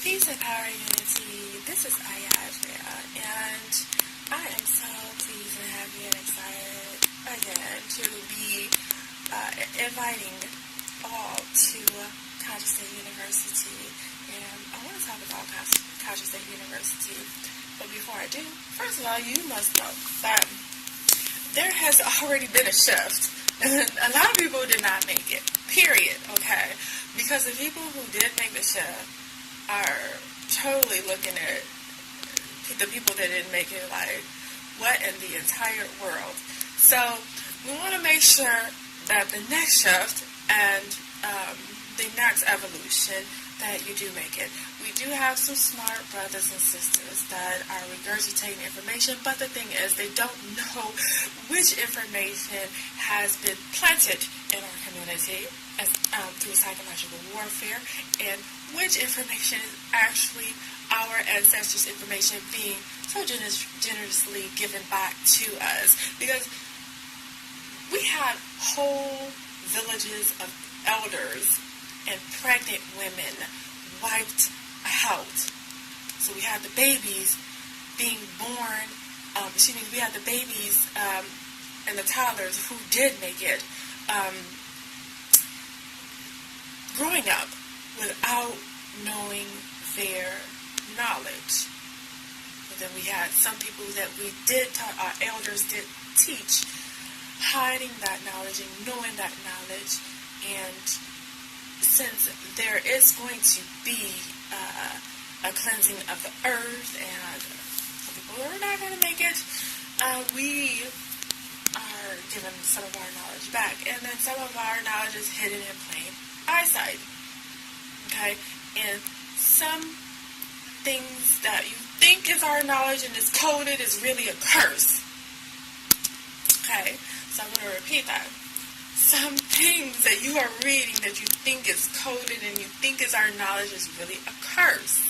Peace and power unity. This is Ayadria, and I am so pleased and happy and excited again to be inviting all to Conscious State University. And I want to talk about Conscious State University. But before I do, first of all, you must know that there has already been a shift. And a lot of people did not make it, period, okay? Because the people who did make the shift are totally looking at the people that didn't make it like, what in the entire world? So we want to make sure that the next shift and the next evolution that you do make it. We do have some smart brothers and sisters that are regurgitating information, but the thing is they don't know which information has been planted in our community as, through psychological warfare, and which information is actually our ancestors' information being so generously given back to us. Because we had whole villages of elders and pregnant women wiped out. So we had the babies being born, we had the babies and the toddlers who did make it, growing up without knowing their knowledge. But then we had some people that we did, our elders did teach, hiding that knowledge and knowing that knowledge. And since there is going to be a cleansing of the earth and some people are not going to make it, we are given some of our knowledge back. And then some of our knowledge is hidden in plain eyesight. Okay? And some things that you think is our knowledge and is coded is really a curse. Okay? So I'm going to repeat that. Some things that you are reading that you think is coded and you think is our knowledge is really a curse.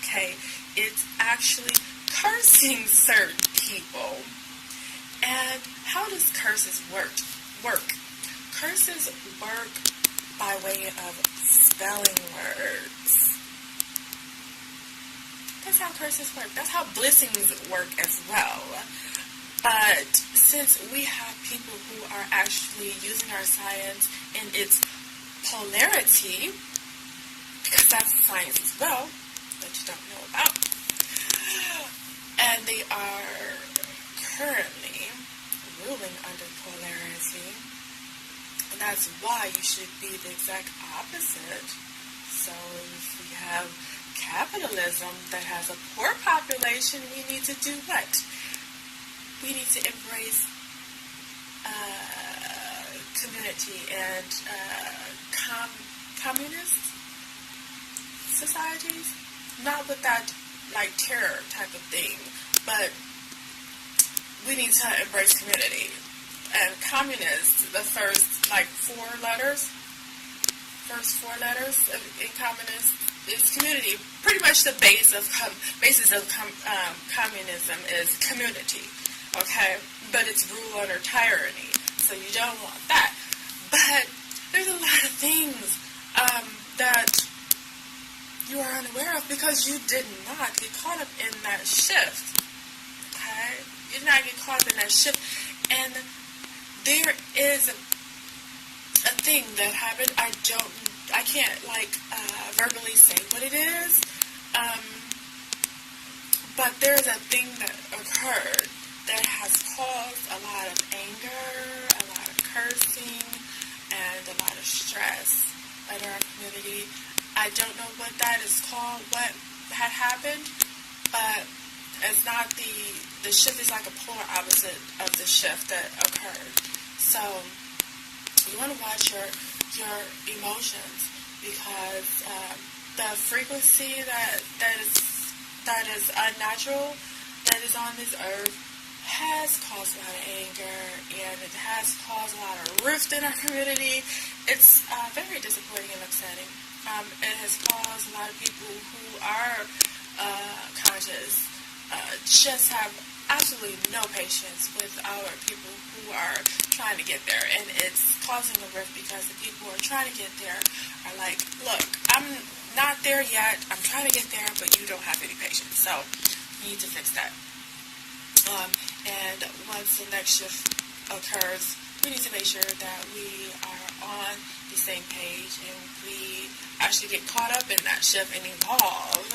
Okay? It's actually cursing certain people. And how does curses work? Curses work by way of spelling words. That's how curses work. That's how blessings work as well. But since we have people who are actually using our science in its polarity, because that's science as well, that you don't know about, and they are currently ruling under polarity, and that's why you should be the exact opposite. So if we have capitalism that has a poor population, we need to do what? We need to embrace community and communist societies. Not with that like terror type of thing, but we need to embrace community. And communist, the first four letters in communist is community. Pretty much the basis of communism is community. Okay, but it's rule under tyranny, so you don't want that. But there's a lot of things that you are unaware of because you did not get caught up in that shift. Okay, you did not get caught up in that shift, and there is a thing that happened. I can't verbally say what it is, but there's a thing that occurred that has caused a lot of anger, a lot of cursing, and a lot of stress in our community. I don't know what that is called, what had happened, but it's not the shift is like a polar opposite of the shift that occurred. So you want to watch your emotions, because the frequency that is unnatural, that is on this earth, has caused a lot of anger, and it has caused a lot of rift in our community. It's very disappointing and upsetting. It has caused a lot of people who are conscious just have absolutely no patience with our people who are trying to get there, and it's causing a rift because the people who are trying to get there are like, look, I'm not there yet. I'm trying to get there, but you don't have any patience. So we need to fix that. And once the next shift occurs, we need to make sure that we are on the same page and we actually get caught up in that shift and evolve.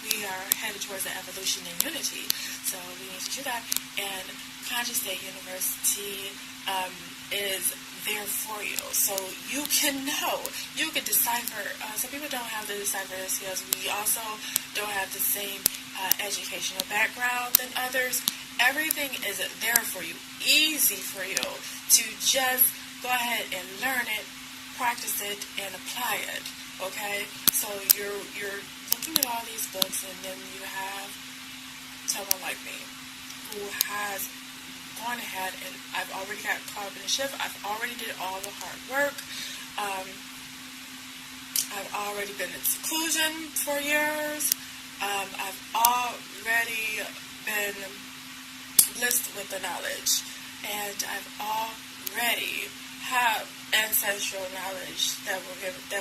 We are headed towards the evolution and unity. So we need to do that. And Conscious State University is there for you. So you can know, you can decipher. Some people don't have the decipher skills. We also don't have the same educational background than others. Everything is there for you, easy for you to just go ahead and learn it, practice it, and apply it. Okay, so you're looking at all these books, and then you have someone like me who has gone ahead, and I've already got caught up in the shift. I've already did all the hard work. I've already been in seclusion for years. I've already been blessed with the knowledge, and I've already have ancestral knowledge that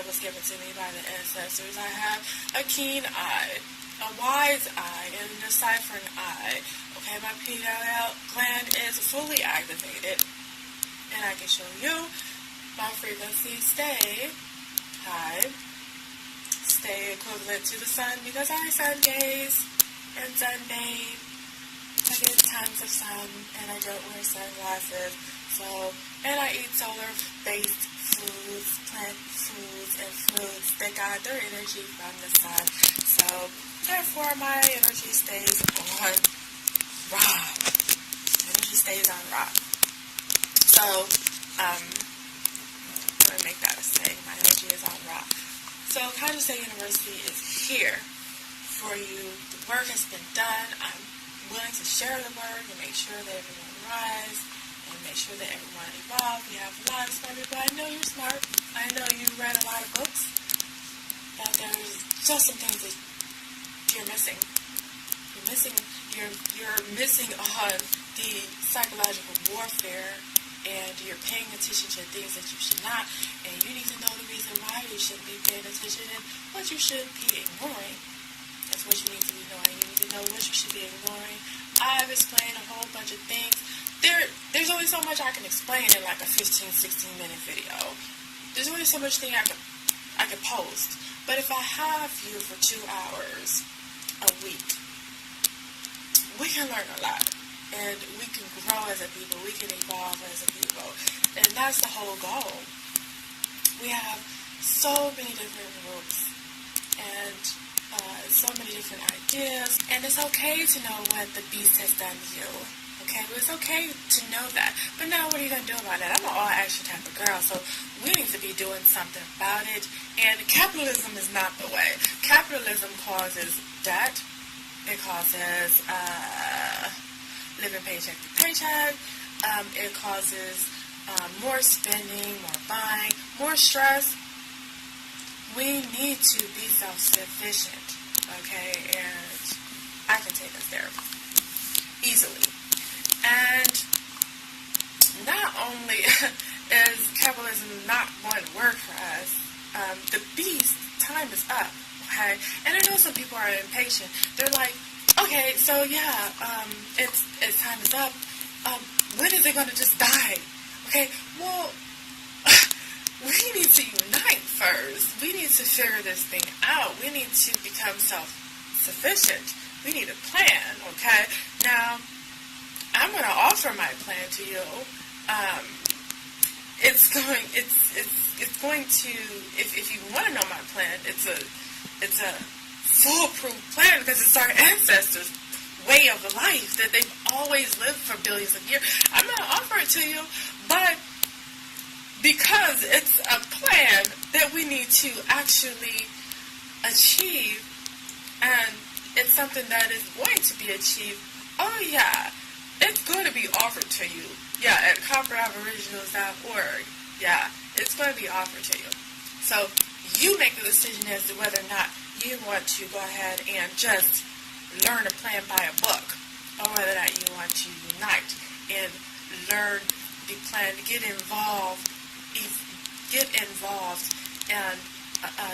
was given to me by the ancestors. I have a keen eye, a wise eye, and a deciphering eye. Okay, my pineal gland is fully activated, and I can show you my frequency stay high, stay equivalent to the sun, because I sun gaze and sunbathe. I get tons of sun, and I don't wear sunglasses. So, and I eat solar-based foods, plant foods, and foods that got their energy from the sun. So, therefore, my energy stays on rock. Energy stays on rock. So, I'm going to make that a saying. My energy is on rock. So, Conscious State University is here for you. The work has been done. I'm willing to share the work and make sure that everyone rise and make sure that everyone evolves. We have a lot of smart people. I know you're smart. I know you've read a lot of books, but there's just some things that you're missing. You're missing on the psychological warfare, and you're paying attention to things that you should not, and you need to know the reason why you shouldn't be paying attention and what you should be ignoring. That's what you need to be knowing. You need to know what you should be ignoring. I've explained a whole bunch of things. There's only so much I can explain in like a 15, 16-minute video. There's only so much thing I can post. But if I have you for 2 hours a week, we can learn a lot. And we can grow as a people. We can evolve as a people. And that's the whole goal. We have so many different groups. And so many different ideas, and it's okay to know what the beast has done to you. Okay, well, it's okay to know that. But now, what are you going to do about it? I'm an all-action type of girl, so we need to be doing something about it. And capitalism is not the way. Capitalism causes debt. It causes living paycheck to paycheck. It causes more spending, more buying, more stress. We need to be self-sufficient, okay, and I can take us there easily. And not only is capitalism not going to work for us, the beast, time is up, okay, and I know some people are impatient. They're like, okay, so yeah, it's time is up. When is it going to just die? Okay, well, we need to unite first. We need to figure this thing out. We need to become self-sufficient. We need a plan, okay? Now, I'm going to offer my plan to you. It's going to, if you want to know my plan, it's a foolproof plan because it's our ancestors' way of life that they've always lived for billions of years. I'm going to offer it to you, but because it's a plan that we need to actually achieve, and it's something that is going to be achieved. Oh yeah, it's going to be offered to you. Yeah, at copperaboriginals.org. Yeah, it's going to be offered to you. So you make the decision as to whether or not you want to go ahead and just learn a plan by a book, or whether or not you want to unite and learn the plan, get involved and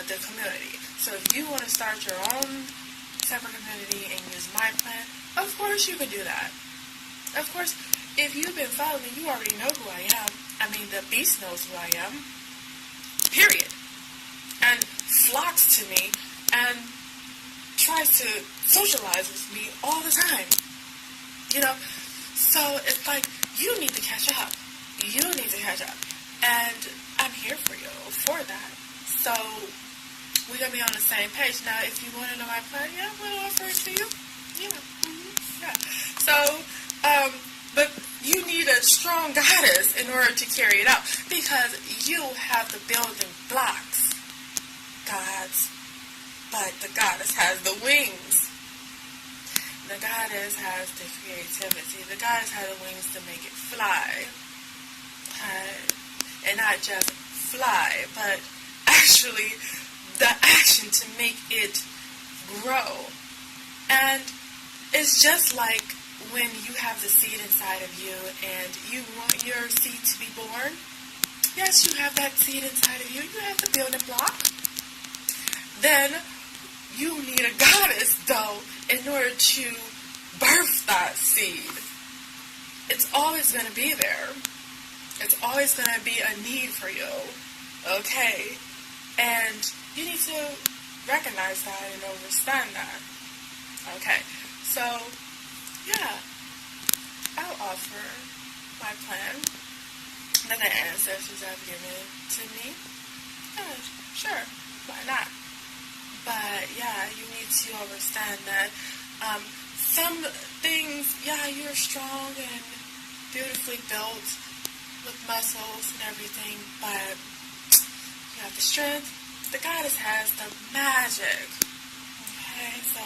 the community. So if you want to start your own separate community and use my plan, of course you can do that. Of course, if you've been following me, you already know who I am. I mean, the beast knows who I am. Period. And flocks to me and tries to socialize with me all the time. You know? So it's like, you need to catch up. You need to catch up. And I'm here for you for that. So we're going to be on the same page. Now, if you want to know my plan, yeah, I'm going to offer it to you. Yeah. Yeah. So, but you need a strong goddess in order to carry it out, because you have the building blocks, gods, but the goddess has the wings. The goddess has the creativity. The goddess has the wings to make it fly. And not just fly, but actually the action to make it grow. And it's just like when you have the seed inside of you and you want your seed to be born. Yes, you have that seed inside of you. You have the building block. Then you need a goddess, though, in order to birth that seed. It's always going to be there. It's always going to be a need for you. Okay? And you need to recognize that and understand that. Okay? So, yeah. I'll offer my plan that the ancestors have given to me. Yeah, sure. Why not? But, yeah, you need to understand that some things, yeah, you're strong and beautifully built with muscles and everything, but you have the strength. The goddess has the magic. Okay, so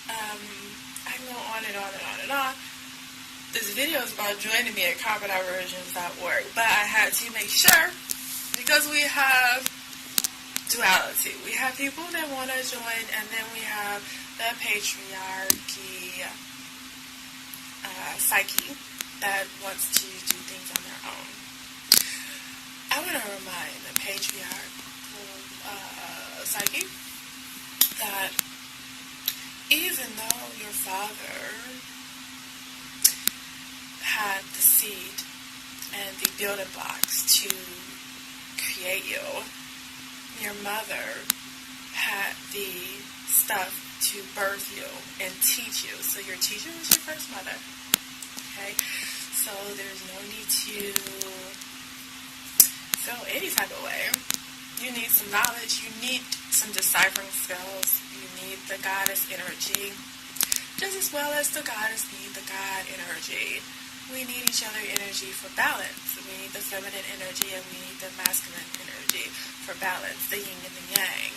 I can go on and on and on and on. This video is about joining me at CarpetOutVersions.org, but I had to make sure, because we have duality. We have people that want to join, and then we have the patriarchy psyche that wants to do things on their own. I want to remind the patriarchal psyche that even though your father had the seed and the building blocks to create you, your mother had the stuff to birth you and teach you. So your teacher was your first mother. Okay? So there's no need to feel any type of way. You need some knowledge. You need some deciphering skills. You need the goddess energy, just as well as the goddess need the god energy. We need each other energy for balance. We need the feminine energy and we need the masculine energy for balance, the yin and the yang,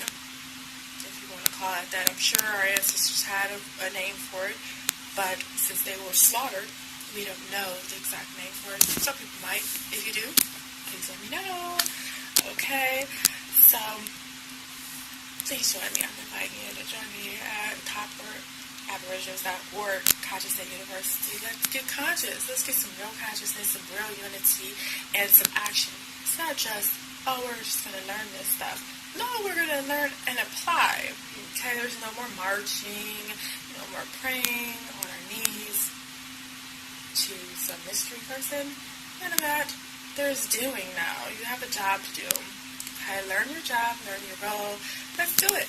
if you want to call it that. I'm sure our ancestors had a name for it, but since they were slaughtered, we don't know the exact name for it. Some people might. If you do, please let me know. Okay, so please join me. I'm inviting you to join me at CarpetOutVersions.org, Conscious State University. Let's get conscious. Let's get some real consciousness, some real unity, and some action. It's not just, oh, we're just going to learn this stuff. No, we're going to learn and apply. Okay, there's no more marching, no more praying on our knees to some mystery person. None of that. There's doing now. You have a job to do. Okay, learn your job, learn your role. Let's do it.